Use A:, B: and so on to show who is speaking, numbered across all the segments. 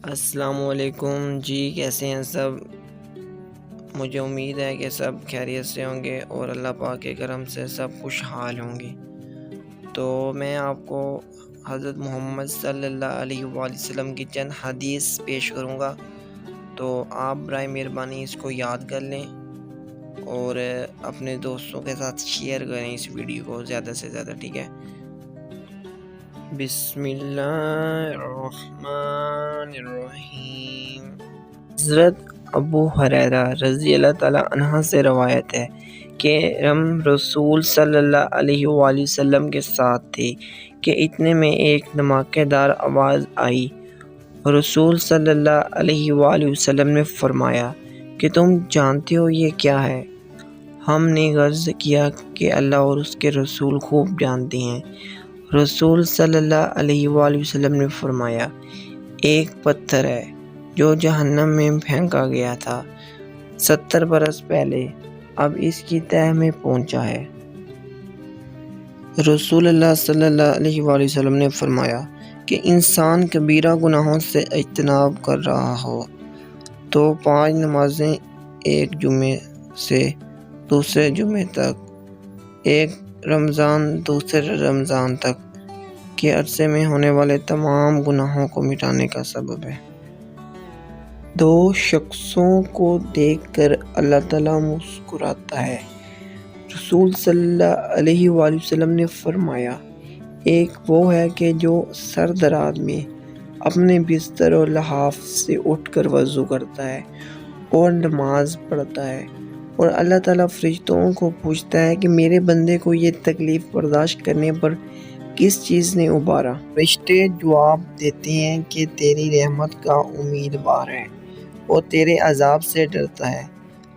A: السلام علیکم جی، کیسے ہیں سب؟ مجھے امید ہے کہ سب خیریت سے ہوں گے اور اللہ پاک کے کرم سے سب خوشحال ہوں گے۔ تو میں آپ کو حضرت محمد صلی اللہ علیہ وآلہ وسلم کی چند حدیث پیش کروں گا، تو آپ برائے مہربانی اس کو یاد کر لیں اور اپنے دوستوں کے ساتھ شیئر کریں اس ویڈیو کو زیادہ سے زیادہ، ٹھیک ہے؟ بسم اللہ الرحمن الرحیم۔ حضرت ابو ہریرہ رضی اللہ تعالیٰ عنہ سے روایت ہے کہ ہم رسول صلی اللہ علیہ وآلہ وسلم کے ساتھ تھے کہ اتنے میں ایک دھماکے دار آواز آئی۔ رسول صلی اللہ علیہ وآلہ وسلم نے فرمایا کہ تم جانتے ہو یہ کیا ہے؟ ہم نے عرض کیا کہ اللہ اور اس کے رسول خوب جانتے ہیں۔ رسول صلی اللہ علیہ وآلہ وسلم نے فرمایا، ایک پتھر ہے جو جہنم میں پھینکا گیا تھا 70 برس پہلے، اب اس کی تہہ میں پہنچا ہے۔ رسول اللہ صلی اللہ علیہ وآلہ وسلم نے فرمایا کہ انسان کبیرہ گناہوں سے اجتناب کر رہا ہو تو 5 نمازیں ایک جمعے سے دوسرے جمعے تک، ایک رمضان دوسرے رمضان تک کے عرصے میں ہونے والے تمام گناہوں کو مٹانے کا سبب ہے۔ 2 شخصوں کو دیکھ کر اللہ تعالیٰ مسکراتا ہے۔ رسول صلی اللہ علیہ وآلہ وسلم نے فرمایا، ایک وہ ہے کہ جو سرد رات میں اپنے بستر اور لحاف سے اٹھ کر وضو کرتا ہے اور نماز پڑھتا ہے، اور اللہ تعالیٰ فرشتوں کو پوچھتا ہے کہ میرے بندے کو یہ تکلیف برداشت کرنے پر کس چیز نے ابھارا؟ فرشتے جواب دیتے ہیں کہ تیری رحمت کا امیدوار ہے اور تیرے عذاب سے ڈرتا ہے۔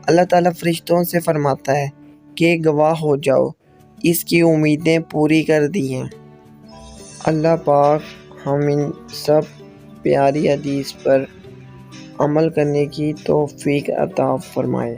A: اللہ تعالیٰ فرشتوں سے فرماتا ہے کہ گواہ ہو جاؤ، اس کی امیدیں پوری کر دی ہیں۔ اللہ پاک ہم ان سب پیاری حدیث پر عمل کرنے کی توفیق عطا فرمائے۔